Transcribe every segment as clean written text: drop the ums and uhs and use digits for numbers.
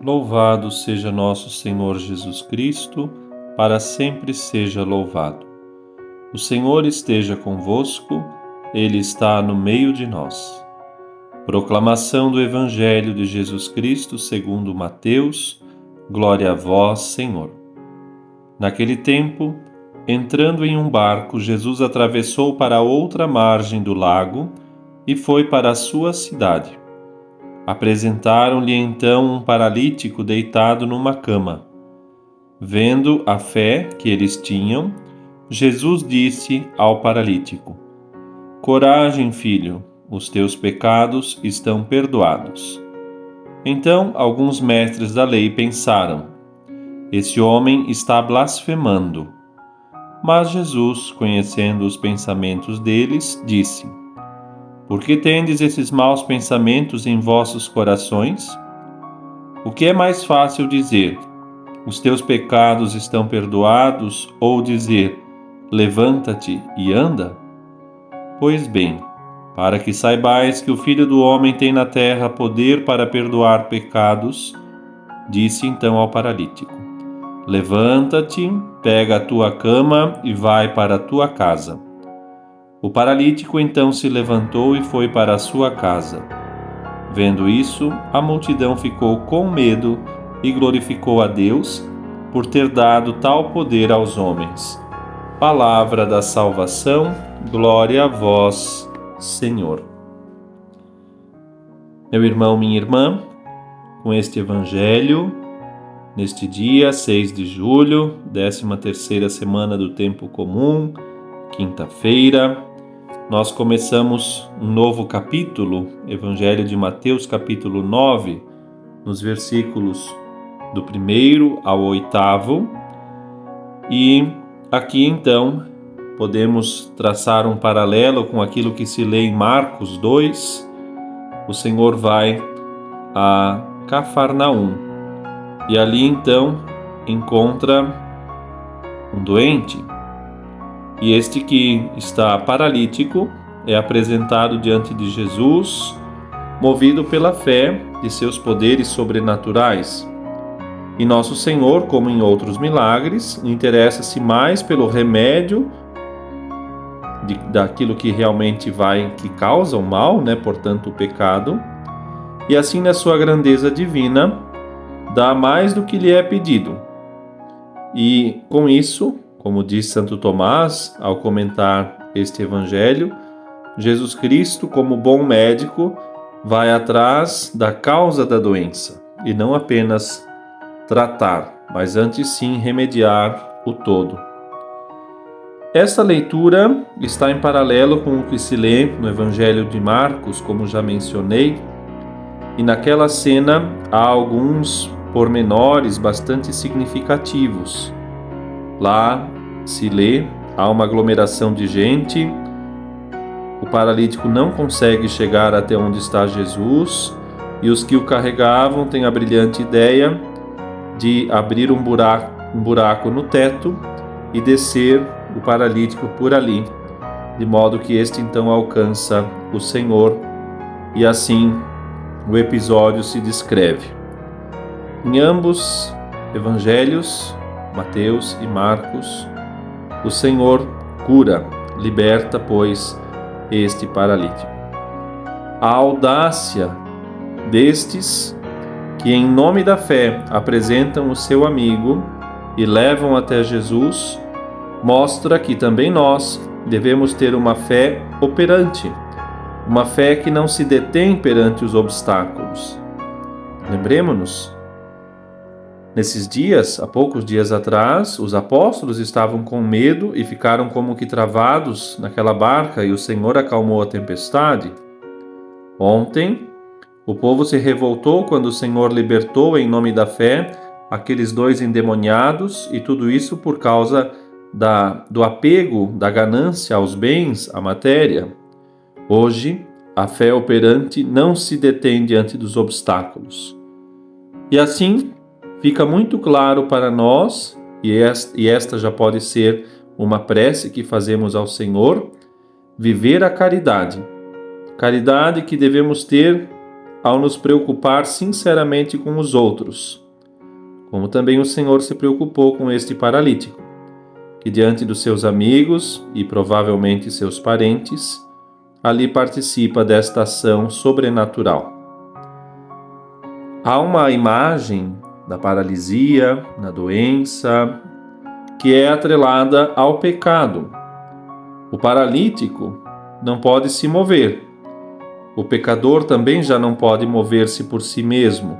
Louvado seja nosso Senhor Jesus Cristo, para sempre seja louvado. O Senhor esteja convosco, Ele está no meio de nós. Proclamação do Evangelho de Jesus Cristo segundo Mateus. Glória a vós, Senhor. Naquele tempo, entrando em um barco, Jesus atravessou para a outra margem do lago e foi para a sua cidade. Apresentaram-lhe então um paralítico deitado numa cama. Vendo a fé que eles tinham, Jesus disse ao paralítico: Coragem, filho, os teus pecados estão perdoados. Então alguns mestres da lei pensaram: Esse homem está blasfemando. Mas Jesus, conhecendo os pensamentos deles, disse: Por que tendes esses maus pensamentos em vossos corações? O que é mais fácil dizer: Os teus pecados estão perdoados, ou dizer: Levanta-te e anda? Pois bem, para que saibais que o Filho do Homem tem na terra poder para perdoar pecados, disse então ao paralítico: Levanta-te, pega a tua cama e vai para a tua casa. O paralítico então se levantou e foi para a sua casa. Vendo isso, a multidão ficou com medo e glorificou a Deus por ter dado tal poder aos homens. Palavra da salvação, glória a vós, Senhor. Meu irmão, minha irmã, com este Evangelho, neste dia 6 de julho, 13ª semana do Tempo Comum, quinta-feira, nós começamos um novo capítulo, Evangelho de Mateus, capítulo 9, nos versículos do 1º ao 8º, e aqui então podemos traçar um paralelo com aquilo que se lê em Marcos 2. O Senhor vai a Cafarnaum e ali então encontra um doente. E este que está paralítico é apresentado diante de Jesus, movido pela fé de seus poderes sobrenaturais. E nosso Senhor, como em outros milagres, interessa-se mais pelo remédio daquilo que realmente que causa o mal, portanto o pecado, e assim na sua grandeza divina, dá mais do que lhe é pedido. E com isso, como diz Santo Tomás ao comentar este Evangelho, Jesus Cristo, como bom médico, vai atrás da causa da doença e não apenas tratar, mas antes sim remediar o todo. Esta leitura está em paralelo com o que se lê no Evangelho de Marcos, como já mencionei, e naquela cena há alguns pormenores bastante significativos. Lá se lê, há uma aglomeração de gente, o paralítico não consegue chegar até onde está Jesus, e os que o carregavam têm a brilhante ideia de abrir um buraco no teto e descer o paralítico por ali, de modo que este então alcança o Senhor, e assim o episódio se descreve. Em ambos evangelhos, Mateus e Marcos, o Senhor cura, liberta, pois, este paralítico. A audácia destes que, em nome da fé, apresentam o seu amigo e levam até Jesus, mostra que também nós devemos ter uma fé operante, uma fé que não se detém perante os obstáculos. Lembremos-nos, nesses dias, há poucos dias atrás, os apóstolos estavam com medo e ficaram como que travados naquela barca e o Senhor acalmou a tempestade. Ontem, o povo se revoltou quando o Senhor libertou em nome da fé aqueles dois endemoniados, e tudo isso por causa do apego, da ganância aos bens, à matéria. Hoje, a fé operante não se detém diante dos obstáculos. E assim, fica muito claro para nós, e esta já pode ser uma prece que fazemos ao Senhor, viver a caridade. Caridade que devemos ter ao nos preocupar sinceramente com os outros, como também o Senhor se preocupou com este paralítico, que diante dos seus amigos e provavelmente seus parentes, ali participa desta ação sobrenatural. Há uma imagem da paralisia, da doença, que é atrelada ao pecado. O paralítico não pode se mover. O pecador também já não pode mover-se por si mesmo.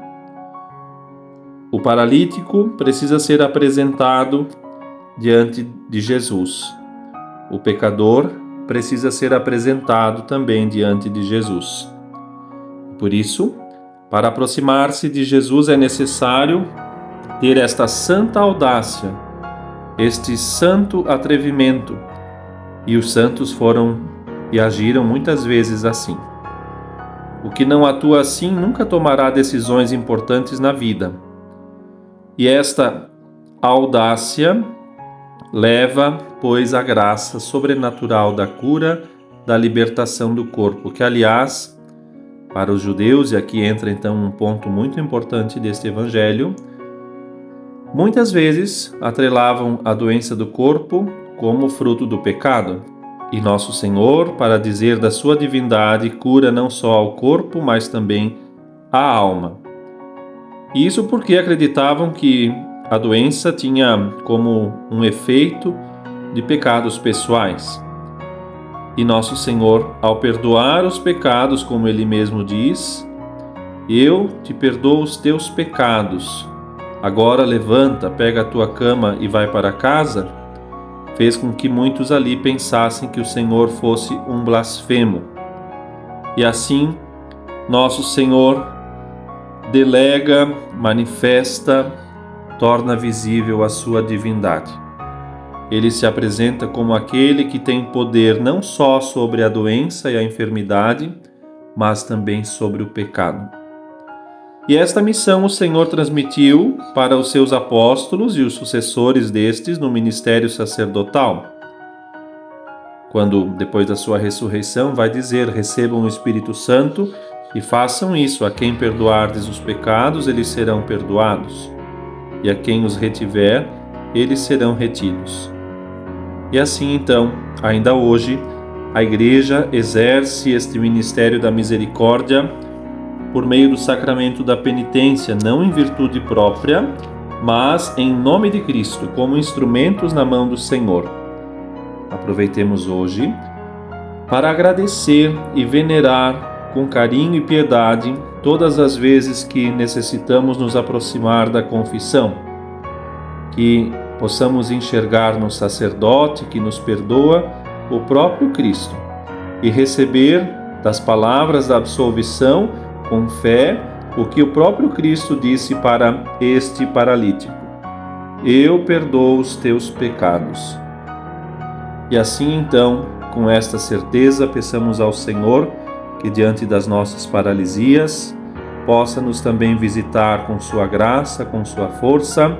O paralítico precisa ser apresentado diante de Jesus. O pecador precisa ser apresentado também diante de Jesus. Por isso, para aproximar-se de Jesus é necessário ter esta santa audácia, este santo atrevimento. E os santos foram e agiram muitas vezes assim. O que não atua assim nunca tomará decisões importantes na vida. E esta audácia leva, pois, à graça sobrenatural da cura, da libertação do corpo, que, aliás, para os judeus, e aqui entra então um ponto muito importante deste evangelho, muitas vezes atrelavam a doença do corpo como fruto do pecado. E nosso Senhor, para dizer da sua divindade, cura não só ao corpo, mas também à alma. Isso porque acreditavam que a doença tinha como um efeito de pecados pessoais. E nosso Senhor, ao perdoar os pecados, como Ele mesmo diz, eu te perdoo os teus pecados. Agora levanta, pega a tua cama e vai para casa, fez com que muitos ali pensassem que o Senhor fosse um blasfemo. E assim, nosso Senhor delega, manifesta, torna visível a sua divindade. Ele se apresenta como aquele que tem poder não só sobre a doença e a enfermidade, mas também sobre o pecado. E esta missão o Senhor transmitiu para os seus apóstolos e os sucessores destes no ministério sacerdotal. Quando, depois da sua ressurreição, vai dizer: recebam o Espírito Santo e façam isso. A quem perdoardes os pecados, eles serão perdoados. E a quem os retiver, eles serão retidos. E assim, então, ainda hoje, a Igreja exerce este ministério da misericórdia por meio do sacramento da penitência, não em virtude própria, mas em nome de Cristo, como instrumentos na mão do Senhor. Aproveitemos hoje para agradecer e venerar com carinho e piedade todas as vezes que necessitamos nos aproximar da confissão, que possamos enxergar no sacerdote que nos perdoa o próprio Cristo e receber das palavras da absolvição com fé o que o próprio Cristo disse para este paralítico: eu perdoo os teus pecados. E assim então, com esta certeza, peçamos ao Senhor que diante das nossas paralisias possa nos também visitar com sua graça, com sua força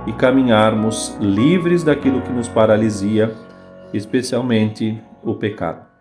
e caminharmos livres daquilo que nos paralisia, especialmente o pecado.